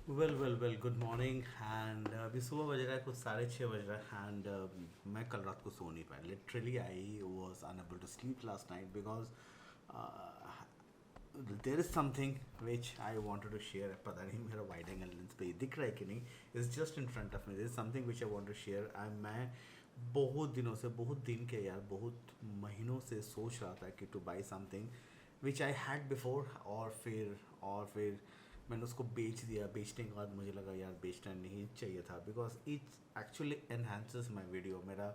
Well good morning and अभी सुबह बज रहा है कुछ 6:30 बज रहा है एंड मैं कल रात को सो नहीं पाया literally I was unable to sleep last night because there is something which I wanted to share पता नहीं मेरा वाइड एंगल लेंस पे दिख रहा है कि नहीं is just in front of me this is something which I want to share and मैं बहुत दिनों से बहुत दिन के यार बहुत महीनों से सोच रहा था कि two by something which I had before और फिर मैंने उसको बेच दिया बेचने के बाद मुझे लगा यार बेचना नहीं चाहिए था because it's actually enhances my video मेरा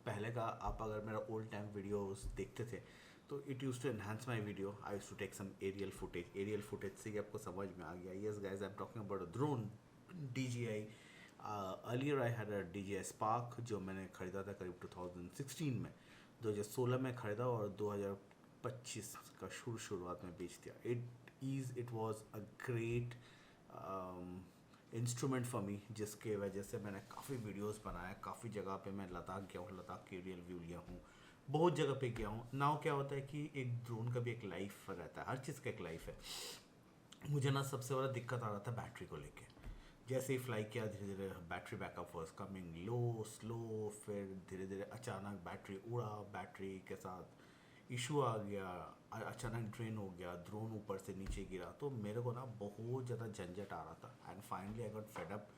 पहले का आप अगर मेरा ओल्ड टाइम वीडियोस देखते थे तो it use to enhance my video I use to take some aerial footage से ही आपको समझ में आ गया yes guys I am talking about a drone DJI earlier I had a DJI Spark जो मैंने ख़रीदा था करीब 2016 में 2016 में ख़रीदा और 2025 का शुरुआत में बेच दिया it was a great instrument for me जिसके वजह से मैंने काफ़ी वीडियोस बनाया काफ़ी जगह पे मैं लद्दाख गया हूँ लद्दाख के रियल व्यू लिया हूँ बहुत जगह पे गया हूँ नाउ क्या होता है कि एक ड्रोन का भी एक लाइफ रहता है हर चीज़ का एक लाइफ है मुझे ना सबसे बड़ा दिक्कत आ रहा था बैटरी को लेके जैसे ही फ्लाई किया धीरे धीरे battery backup was coming low slow फिर धीरे धीरे अचानक बैटरी उड़ा बैटरी के साथ इशू आ गया अचानक ड्रेन हो गया ड्रोन ऊपर से नीचे गिरा तो मेरे को ना बहुत ज़्यादा झंझट आ रहा था and finally I got fed up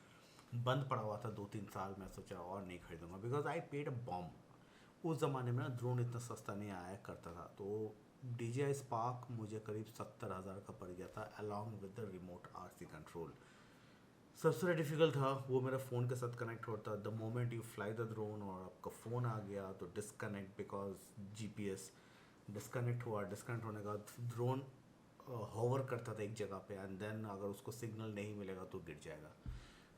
बंद पड़ा हुआ था 2-3 साल मैं सोचा और नहीं खरीदूंगा because I paid a bomb उस ज़माने में ना ड्रोन इतना सस्ता नहीं आया करता था तो DJI स्पार्क मुझे करीब 70,000 का पड़ गया था along with the remote RC control सबसे डिफ़िकल्ट था वो मेरा फ़ोन के साथ कनेक्ट होता the moment you fly the drone और आपका फ़ोन आ गया तो डिस्कनेक्ट बिकॉज GPS डिस्कनेक्ट होने का ड्रोन होवर करता था एक जगह पे एंड देन अगर उसको सिग्नल नहीं मिलेगा तो गिर जाएगा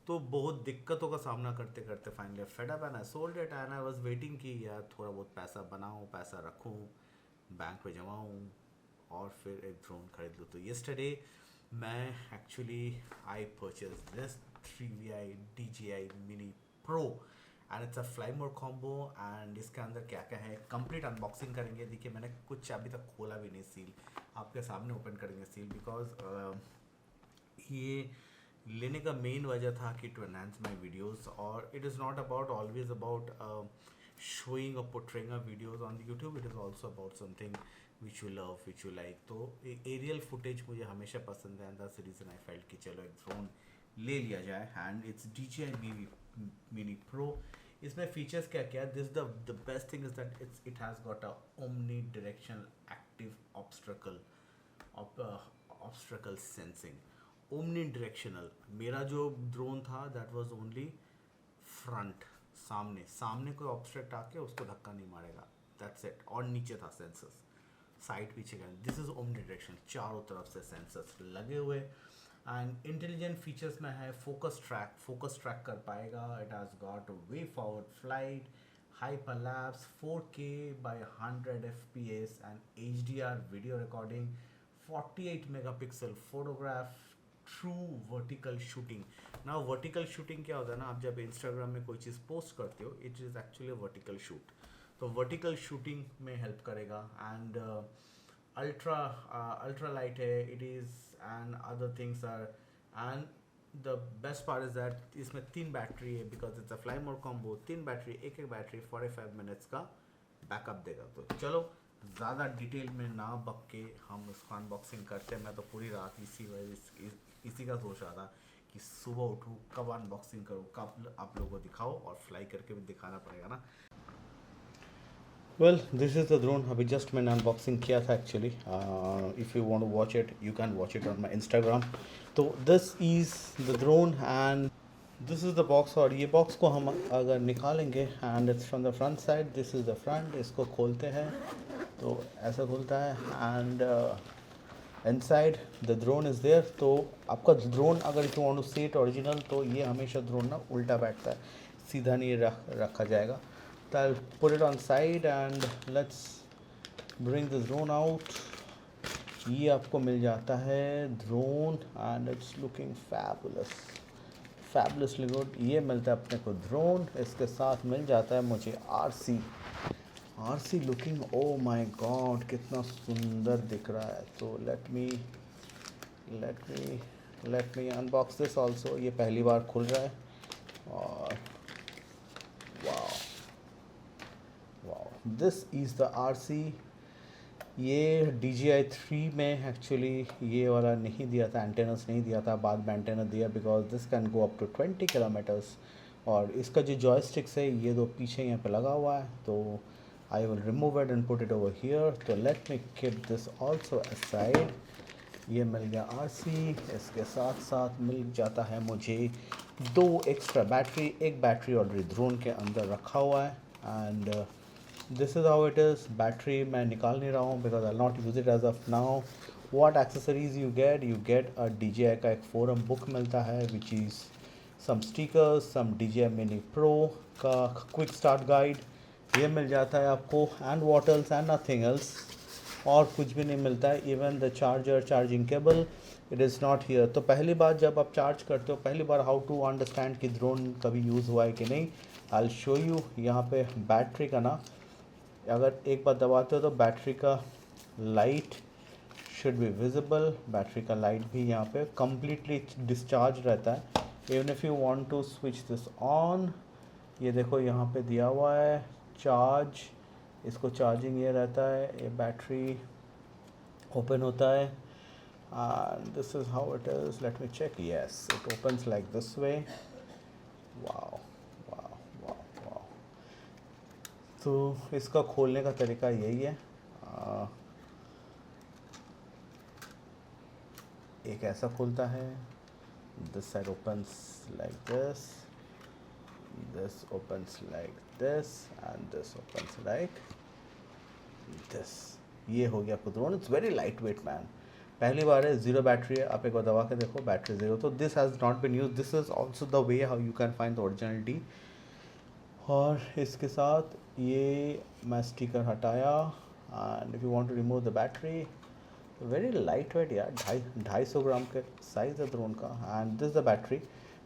तो बहुत दिक्कतों का सामना करते करते finally fed up and I sold it and I was waiting कि यार थोड़ा बहुत पैसा बनाऊं पैसा रखूं बैंक पे जमाऊं और फिर एक ड्रोन खरीद लूँ तो येस्टरडे मैं actually I purchase this 3VI DJI Mini Pro and it's a fly mode combo and इसके अंदर क्या क्या है कंप्लीट अनबॉक्सिंग करेंगे देखिए मैंने कुछ अभी तक खोला भी नहीं सील आपके सामने ओपन करेंगे सील बिकॉज ये लेने का मेन वजह था कि टू एनहांस माई वीडियोज़ और it is not about always about showing or portraying our videos on the YouTube it is also about something which you love which you like तो aerial footage मुझे हमेशा पसंद है and that's the reason I felt कि चलो एक drone ले लिया जाए and it's DJI Mini Pro इसमें फीचर्स क्या क्या this the best thing is that it has got a omnidirectional active obstacle sensing omnidirectional मेरा जो ड्रोन था दैट वाज ओनली फ्रंट सामने सामने कोई ऑब्स्ट्रक्ट आके उसको धक्का नहीं मारेगा दैट्स इट और नीचे था सेंसर्स साइड पीछे का दिस इज ओमनी डायरेक्शन चारों तरफ से सेंसर्स लगे हुए एंड इंटेलिजेंट फीचर्स में है फोकस ट्रैक कर पाएगा it has got way forward flight hyperlapse 4K by 100 FPS and HDR video recording 48 megapixel photograph true vertical shooting ना वर्टिकल शूटिंग क्या होता है ना आप जब इंस्टाग्राम में कोई चीज़ पोस्ट करते हो it is actually vertical shoot तो वर्टिकल शूटिंग में हेल्प करेगा एंड अल्ट्रा लाइट है it is and other things are and the best part is that इसमें 3 बैटरी है because it's a fly mode combo 3 battery एक battery 45 minutes का backup देगा तो चलो ज़्यादा डिटेल में ना बक के हम उसको अनबॉक्सिंग करते हैं मैं तो पूरी रात इसी का सोच रहा था कि सुबह उठूँ कब अनबॉक्सिंग करूँ कब आप लोगों को दिखाओ और फ्लाई करके भी दिखाना पड़ेगा ना well this is the drone अभी जस्ट मैंने अनबॉक्सिंग किया था actually if you want to watch it you can watch it on my Instagram तो this is the drone and this is the box और ये बॉक्स को हम अगर निकालेंगे and it's from the front side this is the front इसको खोलते हैं तो ऐसा खुलता है and inside the drone is there तो आपका ड्रोन अगर if you want to see it original तो ये हमेशा ड्रोन ना उल्टा बैठता है सीधा नहीं रखा जाएगा तो I put it on side and let's bring the drone out ये आपको मिल जाता है drone and it's looking fabulously good ये मिलता है अपने को ड्रोन इसके साथ मिल जाता है मुझे RC looking oh my God कितना सुंदर दिख रहा है तो let me let me unbox this also. ये पहली बार खुल रहा है और wow wow, this is the RC। ये DJI 3 में एक्चुअली ये वाला नहीं दिया था, एंटेनस नहीं दिया था, बाद में एंटेना दिया because this can go up to 20 kilometres. और इसका जो जॉयस्टिक्स है ये दो पीछे यहाँ पे लगा हुआ है, तो I will remove it and put it over here. तो let me keep this also aside. ये मिल गया RC। इसके साथ साथ मिल जाता है मुझे दो एक्स्ट्रा बैटरी। एक बैटरी ऑलरेडी ड्रोन के अंदर रखा हुआ है and this is how it is. Battery मैं निकाल नहीं रहा हूँ because I not use it as of now. What accessories you get a DJI का एक फोरम बुक मिलता है which is some stickers, some DJI Mini Pro का क्विक स्टार्ट गाइड, ये मिल जाता है आपको, एंड वॉटल्स एंड नथिंग एल्स। और कुछ भी नहीं मिलता है। Even the charger, charging cable, it is not here. तो पहली बार जब आप चार्ज करते हो, पहली बार हाउ टू अंडरस्टैंड कि ड्रोन कभी यूज़ हुआ है कि नहीं, आई विल शो यू। यहाँ पे बैटरी का ना, अगर एक बार दबाते हो तो बैटरी का light should be visible. Battery का लाइट भी यहाँ पे कम्प्लीटली डिस्चार्ज रहता है। Even if you want to switch this on, ये देखो यहाँ पे दिया हुआ है चार्ज, इसको चार्जिंग ये रहता है, ये बैटरी ओपन होता है and this is how it is. Let me check, yes it opens like this way. Wow wow wow wow. तो इसका खोलने का तरीका यही है। एक ऐसा खुलता है, this side opens like this, this opens like this and this opens like this। ये हो गया आपको drone. It's very light wait man. पहली बार है, ज़ीरो बैटरी है। आप एक बार दबा के देखो, बैटरी ज़ीरो। तो this has not been use. This is also the way how you can find the originality. और इसके साथ ये मैं स्टिकर हटाया and if you want to remove the battery, very light weight यार, 250 ग्राम के size है ड्रोन का। And this the battery.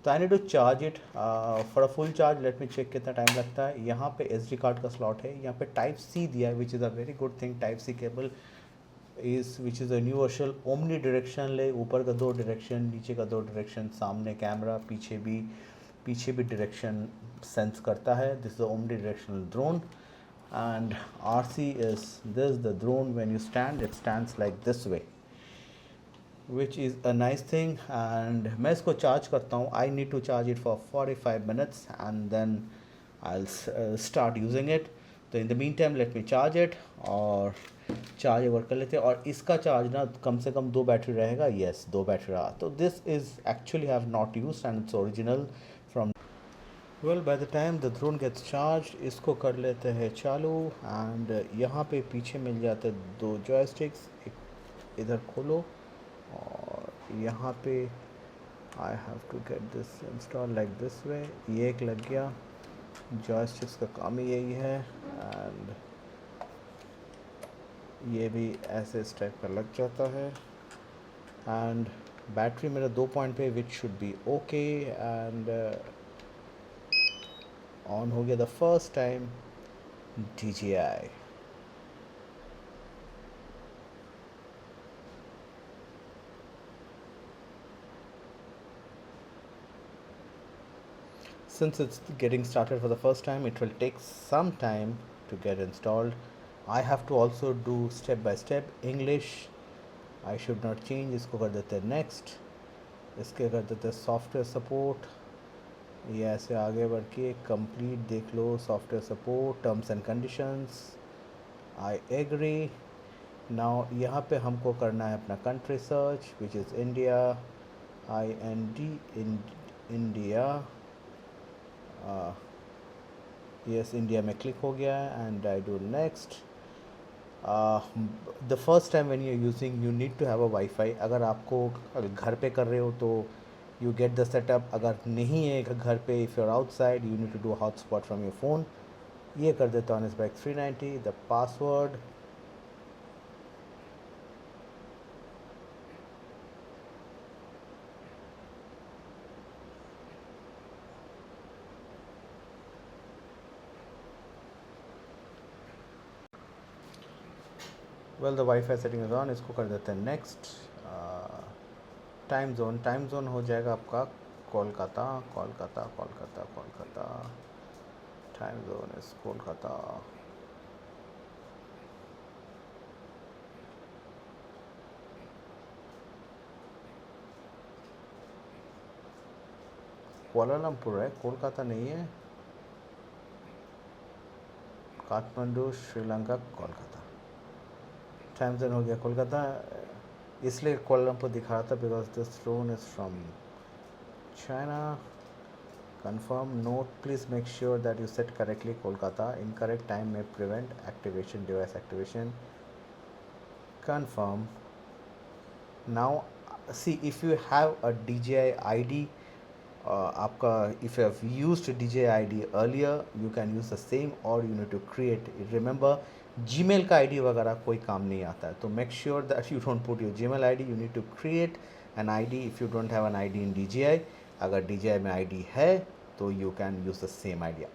तो I need to charge it for a full charge. Let me check कितना time लगता है। यहाँ पे SD कार्ड का स्लॉट है, यहाँ पे टाइप C दिया है which is a very good thing. Type C cable is which is a universal omni direction ले, ऊपर का 2 डायरेक्शन, नीचे का 2 डायरेक्शन, सामने कैमरा, पीछे भी डायरेक्शन सेंस करता है। This is a omni directional drone and RC is this, the drone when you stand, it stands like this way, which is a nice thing। and मैं इसको charge करता हूँ। I need to charge it for 45 minutes and then I'll start using it। तो in the meantime let me charge it और charge over कर लेते हैं। और इसका चार्ज ना कम से कम 2 बैटरी रहेगा। yes 2 बैटरी रहा। तो this is actually have not used and it's original from well by the time the drone gets charged। इसको कर लेते हैं चालू एंड यहाँ पे पीछे मिल जाते हैं 2 जॉयस्टिक्स। एक इधर खोलो और यहाँ पे I have to get this install like this way. ये एक लग गया। जॉयस्टिक्स का काम ही यही है एंड ये भी ऐसे इस टाइप का लग जाता है। एंड बैटरी मेरा 2 पॉइंट पे which should be okay and on हो गया the first time DJI। Since it's getting started for the first time, it will take some time to get installed। I have to also do step by step। English I should not change। इसको कर देते हैं next। इसके कर देते हैं software support. ये ऐसे आगे बढ़ के कंप्लीट देख लो, software support, terms and conditions, I agree. Now यहाँ पे हमको करना है अपना country search which is India, IND India. Yes India में क्लिक हो गया है and I do next. The first time when you are using you need to have a wifi. अगर आपको घर पे कर रहे हो तो यू गेट द सेटअप। अगर नहीं है घर पे, if you are outside you need to do hotspot from your phone. ये कर देता हूँ इस 390। The password well the wifi setting is on. इसको कर देते हैं नेक्स्ट। टाइम जोन हो जाएगा आपका Kolkata Kolkata Kolkata Kolkata. Time zone is Kolkata. Kuala Lumpur है, कोलकाता नहीं है। काठमांडू श्रीलंका कोलकाता। टाइम जोन हो गया कोलकाता, इसलिए कोलालमपुर दिखा रहा था because this drone is from China. Confirm. Note, please make sure that you set correctly Kolkata. Incorrect time may prevent activation, device activation. Confirm. Now see, if you have a DJI ID, आपका if you have used DJI ID earlier, you can use the same, or you need to create. Remember, Gmail का ID वगैरह कोई काम नहीं आता है, तो make sure that you don't put your Gmail ID. You need to create an ID if you don't have an ID in DJI. अगर DJI में ID है तो you can use the same idea.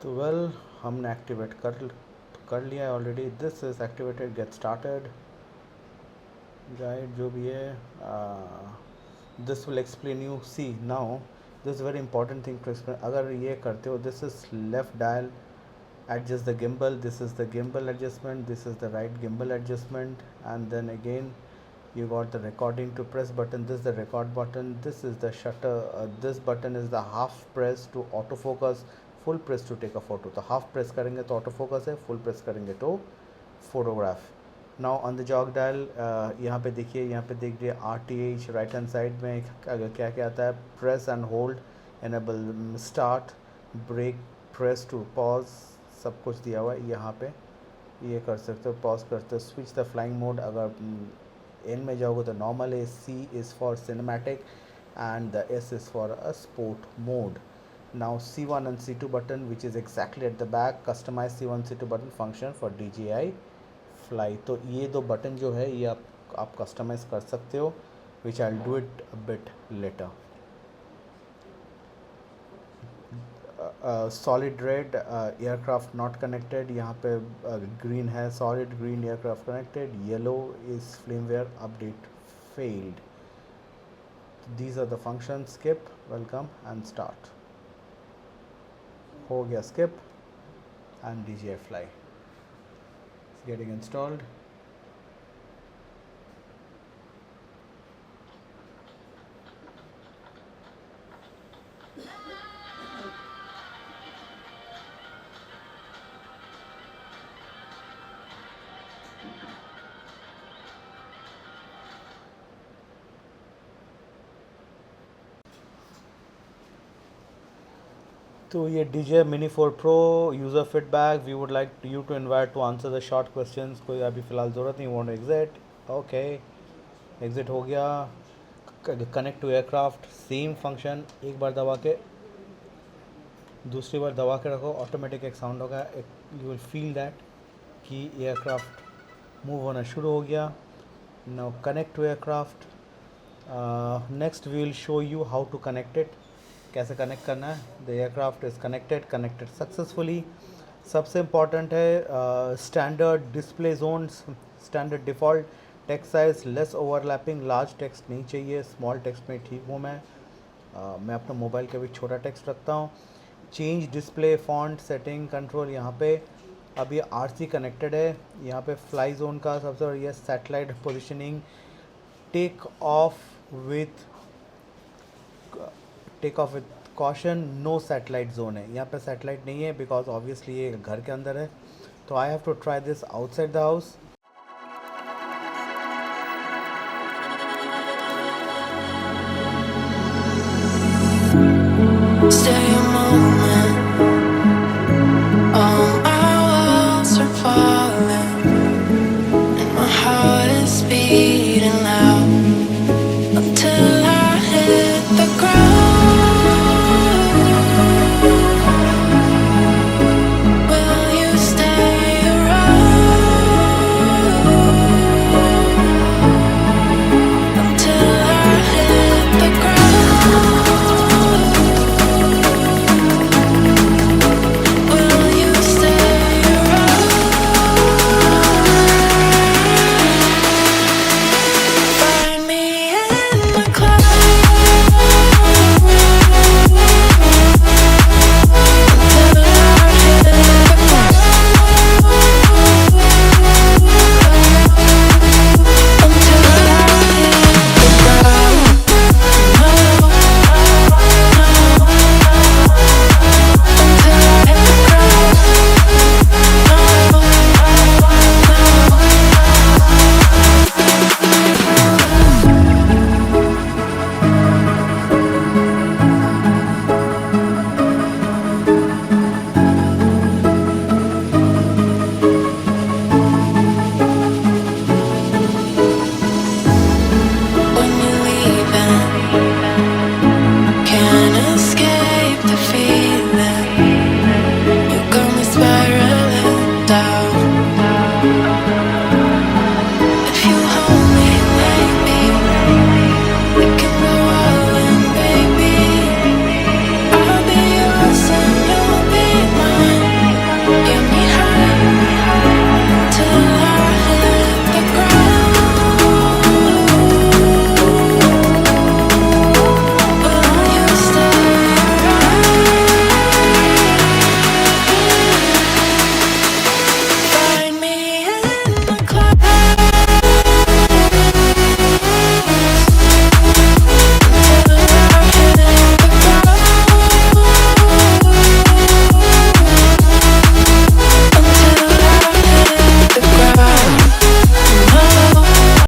तो well हमने activate कर लिया है already. This is activated, get started guide जो भी है। This will explain you, see now this very important thing to explain. अगर ये करते हो, this is left dial, adjust the gimbal, this is the gimbal adjustment, this is the right gimbal adjustment, and then again you got the recording to press button, this is the record button, this is the shutter, this button is the half press to autofocus, full press to take a photo। तो half press करेंगे तो autofocus है, full press करेंगे तो photograph। now on the jog dial, यहाँ पे देखिए, यहाँ पे देख रहिए RTH राइट हैंड साइड में क्या क्या आता है, press and hold, enable start, break, press to pause, सब कुछ दिया हुआ है यहाँ पे। ये कर सकते हो, पॉज करते हो, स्विच द फ्लाइंग मोड। अगर एन में जाओगे तो नॉर्मल है, C is for cinematic and the S is for a sport mode. Now C1 and C2 button which is exactly at the back, customise C1 C2 button function for DJI fly. तो ये दो button जो है ये आप customise कर सकते हो, which I will do it a bit later. Solid red aircraft not connected, यहाँ पे ग्रीन है solid green aircraft connected, yellow is firmware update failed. These are the function, skip, welcome and start. हो गया skip and DJI fly getting installed. तो ये DJI Mini 4 Pro user feedback, we would like you to invite to answer the short questions. कोई अभी फ़िलहाल ज़रूरत नहीं, want exit, okay exit हो गया। Connect to aircraft, same function, एक बार दबा के दूसरी बार दबा के रखो, ऑटोमेटिक एक साउंड होगा, यू विल फील दैट कि एयरक्राफ्ट मूव होना शुरू हो गया। Now connect to aircraft, next we will show you how to connect it, कैसे कनेक्ट करना है। The aircraft is connected successfully. सबसे इम्पॉर्टेंट है standard display zones, standard default, text size less overlapping, large text नहीं चाहिए, small text में ठीक हूँ मैं अपना मोबाइल का भी छोटा टेक्स्ट रखता हूँ। Change display font setting control, यहाँ पे अब ये RC कनेक्टेड है। यहाँ पे फ्लाई जोन का सबसे बढ़िया satellite positioning, take off with caution, no satellite zone है, यहाँ पे सैटेलाइट नहीं है बिकॉज ऑब्वियसली ये घर के अंदर है। तो I have to try this outside the house. Stay